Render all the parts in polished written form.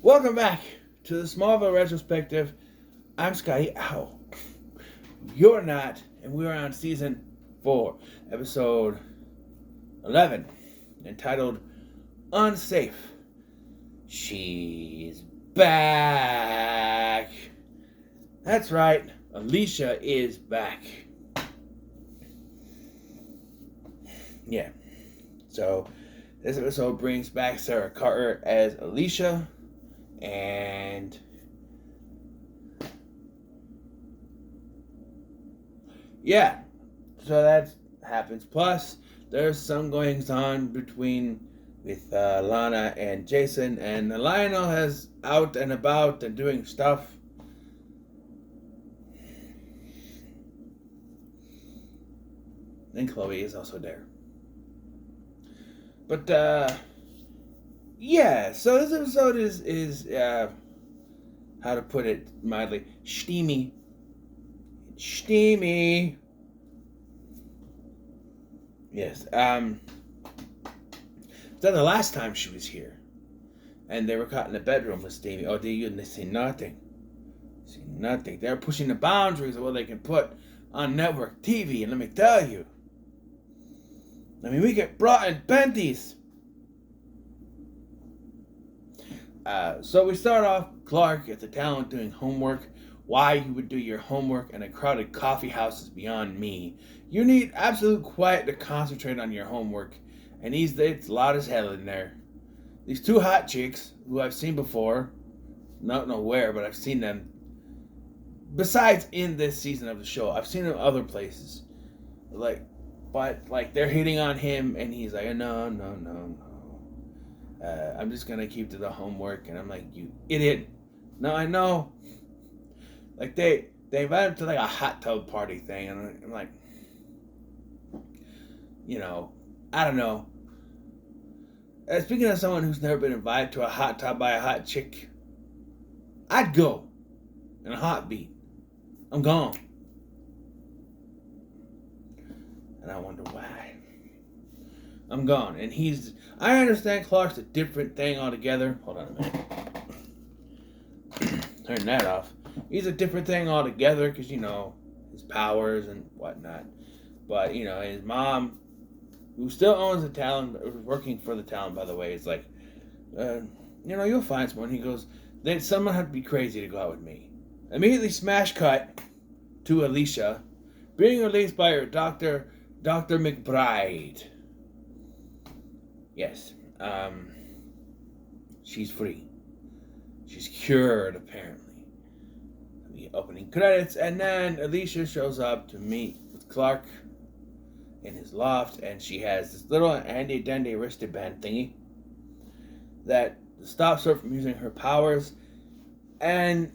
Welcome back to the Smallville Retrospective. I'm Scotty Ow. You're not, and we're on season 4, episode 11, entitled Unsafe. She's back. That's right, Alicia is back. Yeah. So, this episode brings back Sarah Carter as Alicia. And yeah, so that happens. Plus, there's some goings on with Lana and Jason, and Lionel has out and about and doing stuff. And Chloe is also there. But yeah, so this episode is how to put it mildly, steamy. Steamy. Yes. So the last time she was here, and they were caught in the bedroom with Steamy. Oh, they see nothing. See nothing. They're pushing the boundaries of what they can put on network TV, and let me tell you, we get brought in panties. So we start off Clark at the talent doing homework. Why you would do your homework in a crowded coffee house is beyond me. You need absolute quiet to concentrate on your homework. And it's loud as hell in there. These two hot chicks, who I've seen before, not know where, but I've seen them. Besides in this season of the show, I've seen them other places. But they're hitting on him, and he's like, no. I'm just gonna keep to the homework, and I'm like, you idiot. No, I know. Like they invited him to like a hot tub party thing, and I'm like, I don't know. Speaking of someone who's never been invited to a hot tub by a hot chick, I'd go in a heartbeat. I'm gone, and I wonder why. I'm gone, and I understand Clark's a different thing altogether. Hold on a minute. Turn that off. He's a different thing altogether because, his powers and whatnot. But, his mom, who still owns the town, working for the town, by the way, is like, you'll find someone. He goes, then someone had to be crazy to go out with me. Immediately smash cut to Alicia, being released by her Dr. McBride. Yes. She's free. She's cured, apparently. The opening credits, and then Alicia shows up to meet with Clark in his loft, and she has this little handy-dandy wristband thingy that stops her from using her powers, and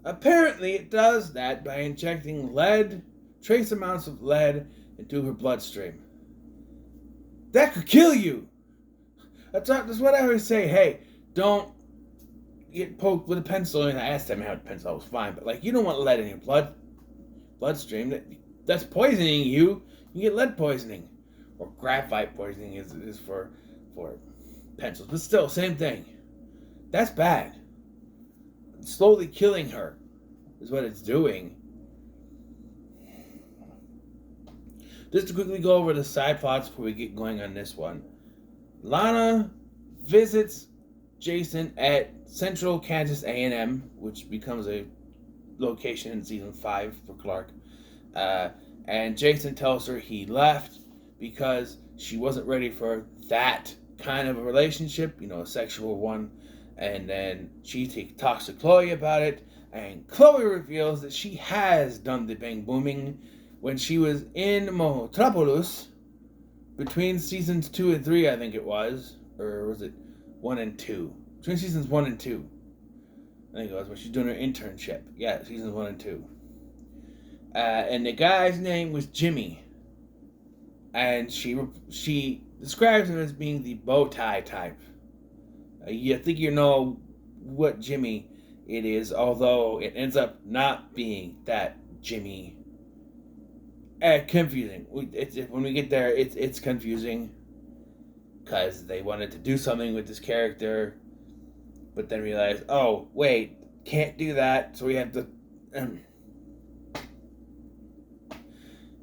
apparently it does that by injecting trace amounts of lead into her bloodstream. That could kill you. That's what I always say. Hey, don't get poked with a pencil. And I asked him how the pencil was fine, but you don't want lead in your bloodstream. That's poisoning you. You get lead poisoning, or graphite poisoning is for pencils. But still, same thing. That's bad. It's slowly killing her is what it's doing. Just to quickly go over the side plots before we get going on this one. Lana visits Jason at Central Kansas A&M, which becomes a location in season 5 for Clark. And Jason tells her he left because she wasn't ready for that kind of a relationship, a sexual one. And then she talks to Chloe about it, and Chloe reveals that she has done the bang booming when she was in Metropolis between seasons 2 and 3, I think it was. Or was it 1 and 2? Between seasons 1 and 2. I think it was when she's doing her internship. Yeah, seasons 1 and 2. And the guy's name was Jimmy. And she describes him as being the bow tie type. You think you know what Jimmy it is, although it ends up not being that Jimmy. Confusing. When we get there, it's confusing because they wanted to do something with this character, but then realized, oh wait, can't do that, so we have to.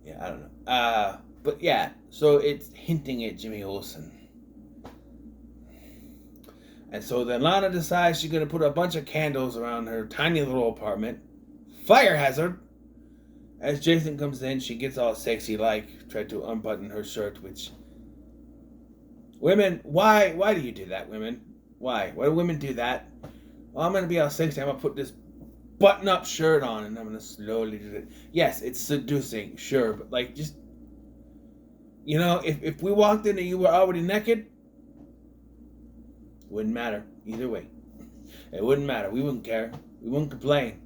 Yeah, I don't know. But yeah, so it's hinting at Jimmy Olsen. And so then Lana decides she's gonna put a bunch of candles around her tiny little apartment. Fire hazard! As Jason comes in, she gets all sexy like, tried to unbutton her shirt, which women, why do you do that, women? Why do women do that? Well, I'm gonna be all sexy, I'm gonna put this button up shirt on and I'm gonna slowly do it. Yes, it's seducing, sure, but like just if we walked in and you were already naked, it wouldn't matter. Either way. It wouldn't matter. We wouldn't care. We wouldn't complain.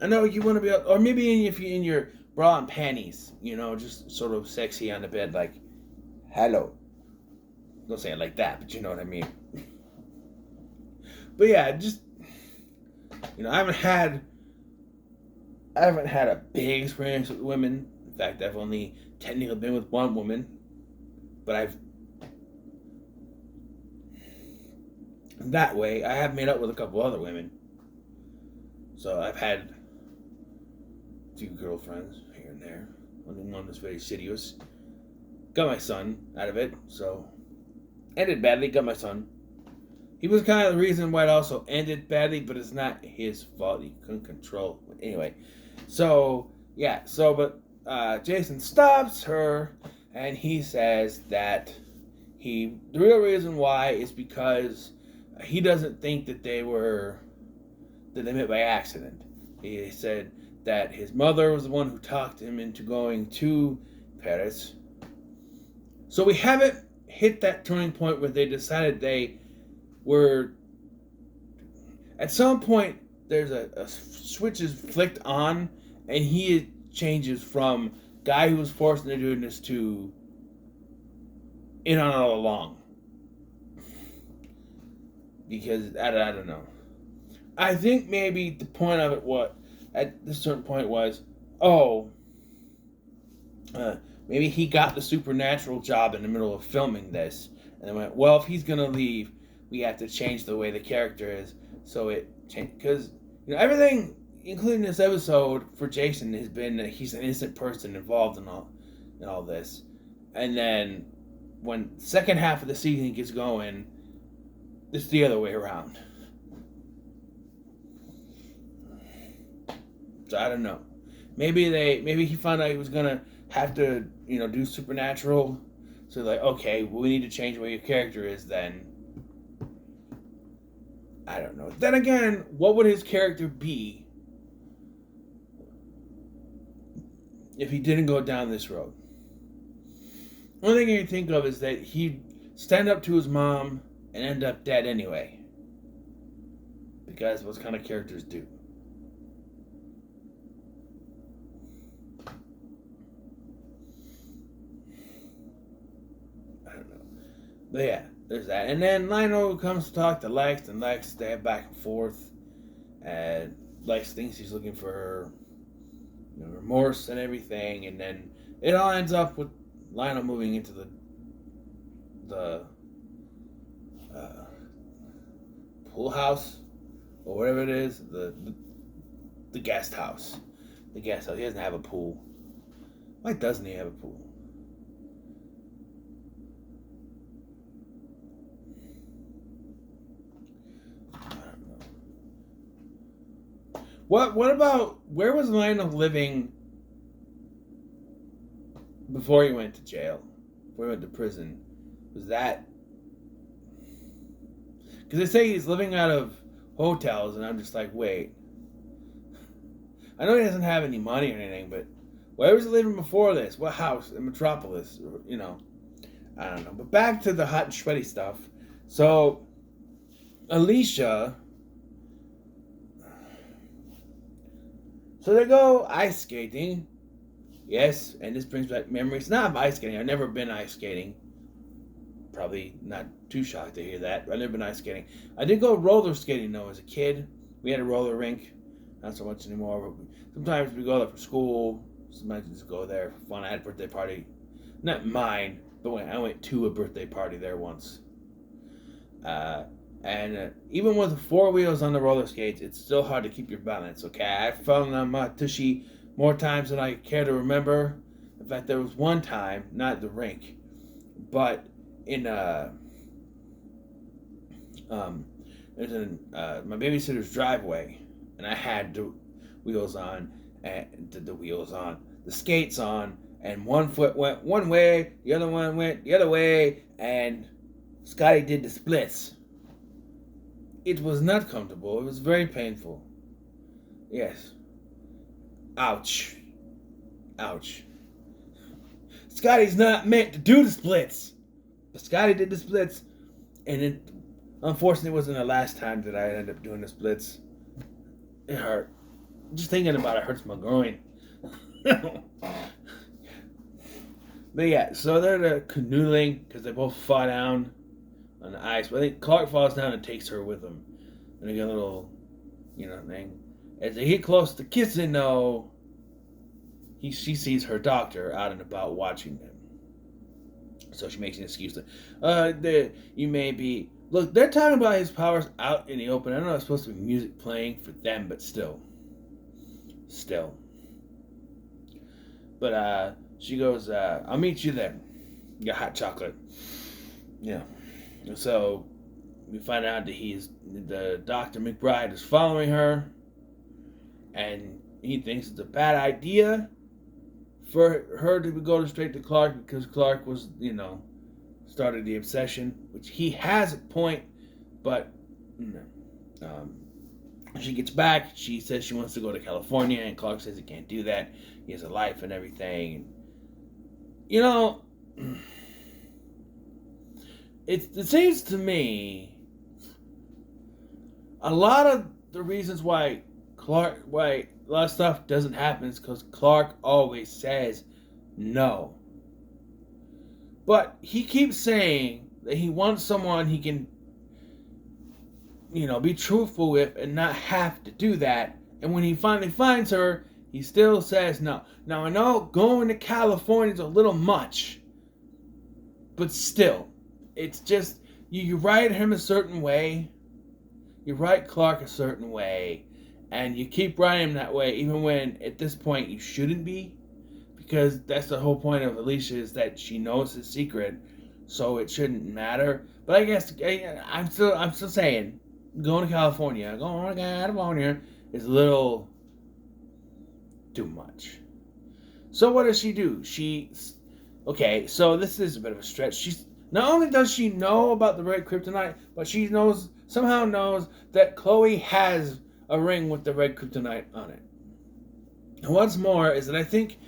I know you want to be, or maybe if you're in your bra and panties, just sort of sexy on the bed, like, hello. Don't say it like that, but you know what I mean. But yeah, just, I haven't had a big experience with women. In fact, I've only technically been with one woman, but I have made up with a couple other women. So I've had a few girlfriends here and there. Only one was very serious. Got my son out of it, so ended badly, got my son. He was kind of the reason why it also ended badly, but it's not his fault. He couldn't control. But anyway, but Jason stops her, and he says that the real reason why is because he doesn't think that they met by accident. He said that his mother was the one who talked him into going to Paris. So we haven't hit that turning point where they decided they were. At some point, there's a switch is flicked on, and he changes from guy who was forced into doing this to in on it all along. Because I don't know. I think maybe the point of it at this certain point was, maybe he got the supernatural job in the middle of filming this, and they went, well, if he's gonna leave, we have to change the way the character is. So it changed because everything, including this episode for Jason, has been that he's an innocent person involved in all this, and then when the second half of the season gets going, it's the other way around. So I don't know. Maybe he found out he was gonna have to, do supernatural. So like, okay, well, we need to change the way your character is then. I don't know. Then again, what would his character be if he didn't go down this road? One thing I can think of is that he'd stand up to his mom and end up dead anyway. Because what kind of characters do. I don't know. But yeah, there's that. And then Lionel comes to talk to Lex, and Lex, they have back and forth. And Lex thinks he's looking for her remorse and everything. And then it all ends up with Lionel moving into the pool house or whatever it is, the guest house. The guest house. He doesn't have a pool. Why doesn't he have a pool? I don't know. What about, where was Lionel living before he went to jail? Before he went to prison? Was that... Because they say he's living out of hotels, and I'm just like, wait. I know he doesn't have any money or anything, but where was he living before this? What house? In Metropolis? I don't know. But back to the hot and sweaty stuff. So, Alicia... So they go ice skating. Yes, and this brings back memories. Not of ice skating. I've never been ice skating. Probably not too shocked to hear that. I've never been ice skating. I did go roller skating, though, as a kid. We had a roller rink. Not so much anymore. But sometimes we go there for school. Sometimes we just go there for fun. I had a birthday party. Not mine, but I went to a birthday party there once. And And even with 4 wheels on the roller skates, it's still hard to keep your balance, okay? I've fallen on my tushy more times than I care to remember. In fact, there was one time, not at the rink, but in it was in my babysitter's driveway, and I had the wheels on, and the skates on, and one foot went one way, the other one went the other way, and Scotty did the splits. It was not comfortable. It was very painful. Yes. Ouch. Ouch. Scotty's not meant to do the splits. But Scotty did the splits, and it unfortunately wasn't the last time that I ended up doing the splits. It hurt. Just thinking about it hurts my groin. But yeah, so they're canoodling because they both fall down on the ice. But I think Clark falls down and takes her with him. And they get a little, thing. As they get close to kissing, though, she sees her doctor out and about watching them. So she makes an excuse that, you may be... Look, they're talking about his powers out in the open. I know it's supposed to be music playing for them, but still. But, she goes, I'll meet you there. You got hot chocolate. Yeah. So we find out that the Dr. McBride is following her, and he thinks it's a bad idea for her to go straight to Clark because Clark was, started the obsession, which he has a point, but she gets back. She says she wants to go to California, and Clark says he can't do that. He has a life and everything. It seems to me a lot of the reasons why a lot of stuff doesn't happen is because Clark always says no. But he keeps saying that he wants someone he can, be truthful with and not have to do that. And when he finally finds her, he still says no. Now, I know going to California is a little much, but still, it's just, you write him a certain way, you write Clark a certain way, and you keep writing him that way, even when, at this point, you shouldn't be, because that's the whole point of Alicia, is that she knows his secret, so it shouldn't matter. But I guess, I'm still saying, going to California is a little too much. So what does she do? So this is a bit of a stretch. Not only does she know about the red kryptonite, but she somehow knows that Chloe has a ring with the red kryptonite on it. And what's more is that I think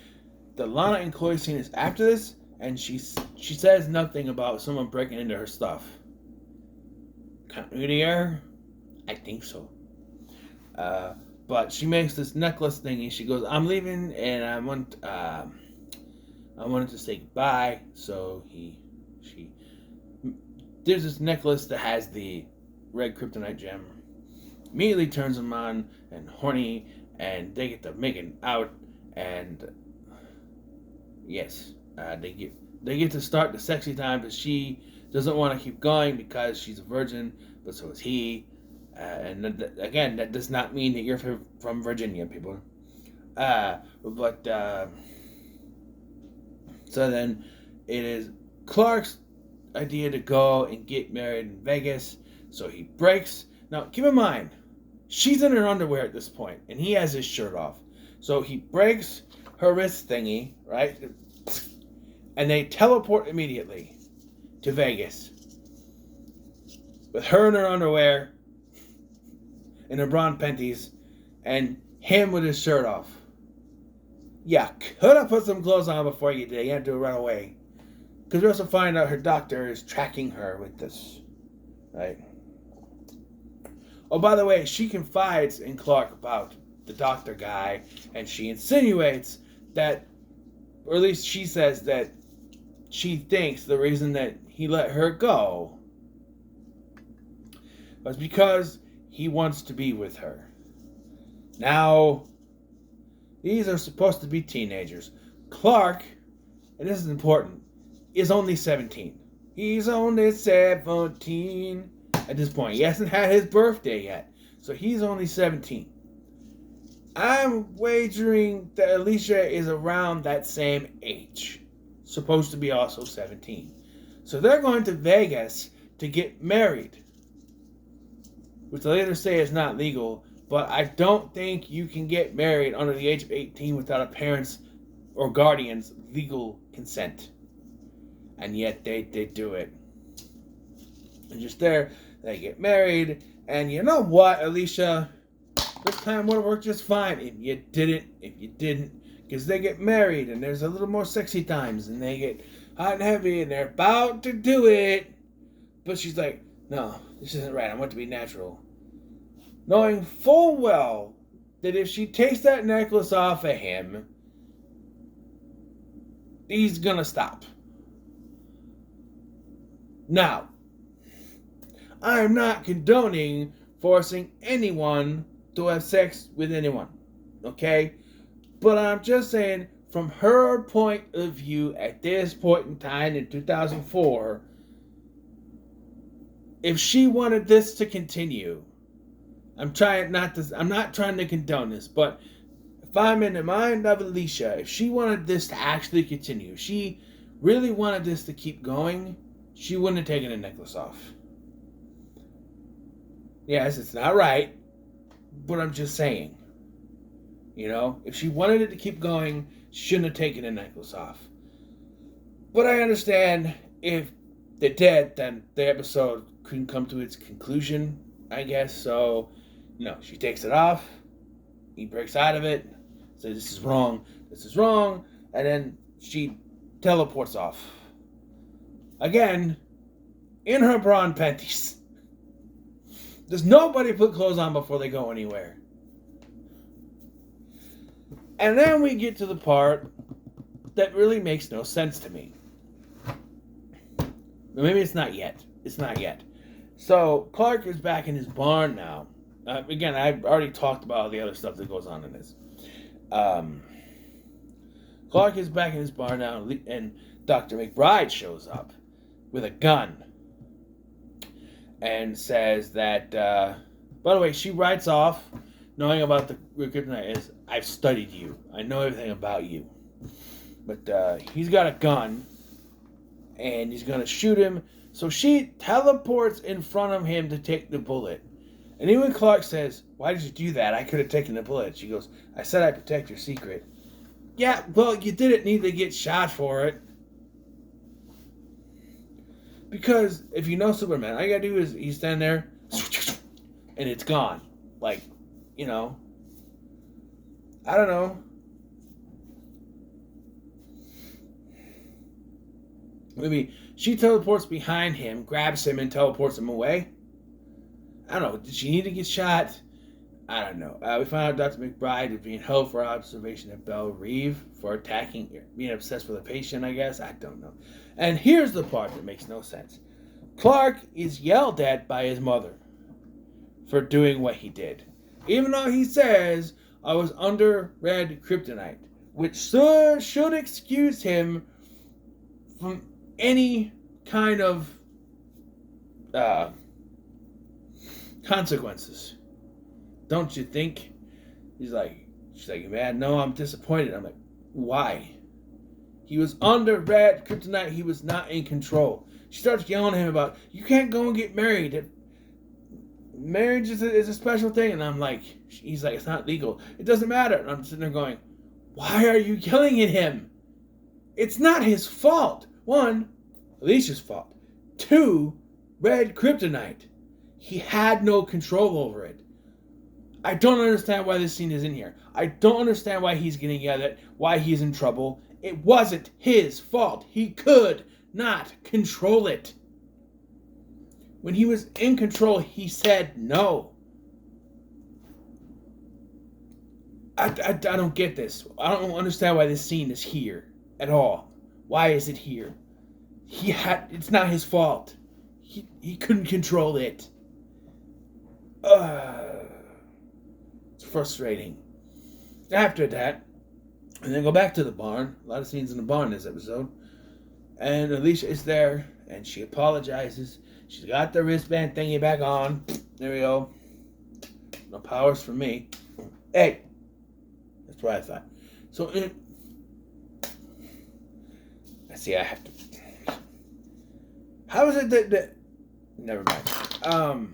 the Lana and Chloe scene is after this, and she says nothing about someone breaking into her stuff. Continuity error? I think so. But she makes this necklace thingy. She goes, I'm leaving, and I wanted to say goodbye. So there's this necklace that has the red kryptonite gem. Immediately turns him on and horny, and they get to making out, and yes, they get to start the sexy time, but she doesn't want to keep going because she's a virgin, but so is he. And again, that does not mean that you're from Virginia, people. So then it is Clark's idea to go and get married in Vegas. So he breaks. Now, keep in mind, she's in her underwear at this point, and he has his shirt off. So he breaks her wrist thingy, right? And they teleport immediately to Vegas with her in her underwear, in her brown panties, and him with his shirt off. Yeah, could have put some clothes on before you did. You had to run away. Because we also find out her doctor is tracking her with this. Right? Oh, by the way, she confides in Clark about the doctor guy, and she insinuates that, or at least she says that she thinks the reason that he let her go was because he wants to be with her. Now, these are supposed to be teenagers. Clark, and this is important, is only 17. He's only 17. at this point. He hasn't had his birthday yet. So he's only 17. I'm wagering that Alicia is around that same age. Supposed to be also 17. So they're going to Vegas to get married. Which they later say is not legal. But I don't think you can get married under the age of 18 without a parent's or guardian's legal consent. And yet they do it. And just there, they get married. And you know what, Alicia? This time would have worked just fine if you didn't. Because they get married and there's a little more sexy times. And they get hot and heavy and they're about to do it. But she's like, no, this isn't right. I want it to be natural. Knowing full well that if she takes that necklace off of him, he's gonna stop. Now, I am not condoning forcing anyone to have sex with anyone, okay? But I'm just saying, from her point of view at this point in time in 2004, if she wanted this to continue, I'm not trying to condone this, but if I'm in the mind of Alicia, if she wanted this to actually continue, if she really wanted this to keep going, she wouldn't have taken the necklace off. Yes, it's not right, but I'm just saying. You know, if she wanted it to keep going, she shouldn't have taken the necklace off. But I understand if they're dead, then the episode couldn't come to its conclusion, I guess. So, she takes it off. He breaks out of it. Says, this is wrong. And then she teleports off. Again, in her bra and panties. Does nobody put clothes on before they go anywhere? And then we get to the part that really makes no sense to me. Maybe it's not yet. So, Clark is back in his barn now. Again, I've already talked about all the other stuff that goes on in this. Clark is back in his barn now, and Dr. McBride shows up with a gun and says that, by the way, she writes off knowing about the kryptonite is, I've studied you. I know everything about you. But he's got a gun, and he's going to shoot him. So she teleports in front of him to take the bullet. And even Clark says, why did you do that? I could have taken the bullet. She goes, I said I'd protect your secret. Yeah, well, you didn't need to get shot for it. Because if you know Superman, all you gotta do is he's standing there, and it's gone. Like, I don't know. Maybe she teleports behind him, grabs him, and teleports him away. I don't know. Did she need to get shot? I don't know. We found out Dr. McBride is being held for observation at Belle Reve for being obsessed with a patient, I guess. I don't know. And here's the part that makes no sense. Clark is yelled at by his mother for doing what he did. Even though he says, I was under red kryptonite, which should excuse him from any kind of consequences. Don't you think? She's like, man, no, I'm disappointed. I'm like, why? He was under red kryptonite. He was not in control. She starts yelling at him about, you can't go and get married. Marriage is a special thing. And I'm like, he's like, it's not legal. It doesn't matter. And I'm sitting there going, why are you yelling at him? It's not his fault. 1, Alicia's fault. 2, red kryptonite. He had no control over it. I don't understand why this scene is in here. I don't understand why he's getting yelled at, why he's in trouble. It wasn't his fault. He could not control it. When he was in control, he said no. I don't get this. I don't understand why this scene is here at all. Why is it here? It's not his fault. He couldn't control it. It's frustrating. After that, and then go back to the barn. A lot of scenes in the barn in this episode. And Alicia is there, and she apologizes. She's got the wristband thingy back on. There we go. No powers for me. Hey, that's what I thought. So, let's see. I have to. How is it that never mind.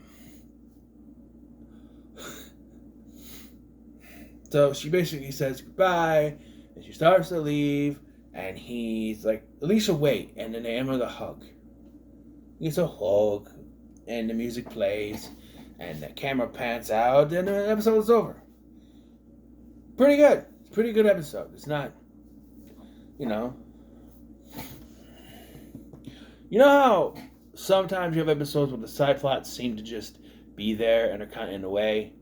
So she basically says goodbye, and she starts to leave, and he's like, Alicia, wait, and then they end with a hug. It's a hug, and the music plays, and the camera pans out, and the episode is over. Pretty good. It's a pretty good episode. It's not, you know. You know how sometimes you have episodes where the side plots seem to just be there and are kind of in the way?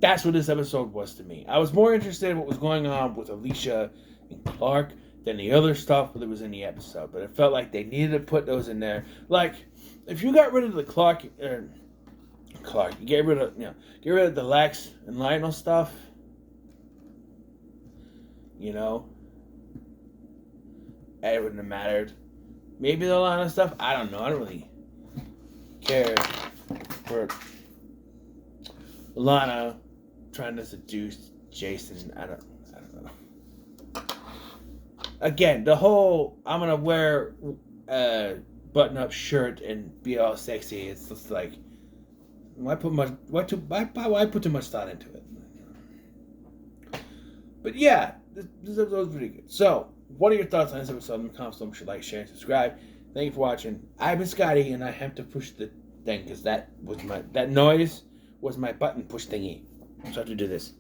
That's what this episode was to me. I was more interested in what was going on with Alicia and Clark than the other stuff that was in the episode. But it felt like they needed to put those in there. Like, if you got rid of the Clark, you get rid of the Lex and Lionel stuff, it wouldn't have mattered. Maybe the Lana stuff, I don't know. I don't really care for Lana trying to seduce Jason. I don't know. Again, the whole I'm gonna wear a button-up shirt and be all sexy. It's just like, why put too much thought into it? But yeah, this episode was pretty good. So, what are your thoughts on this episode? In the comments, don't forget to like, share, and subscribe. Thank you for watching. I've been Scotty, and I have to push the thing because that noise was my button push thingy. So I have to do this.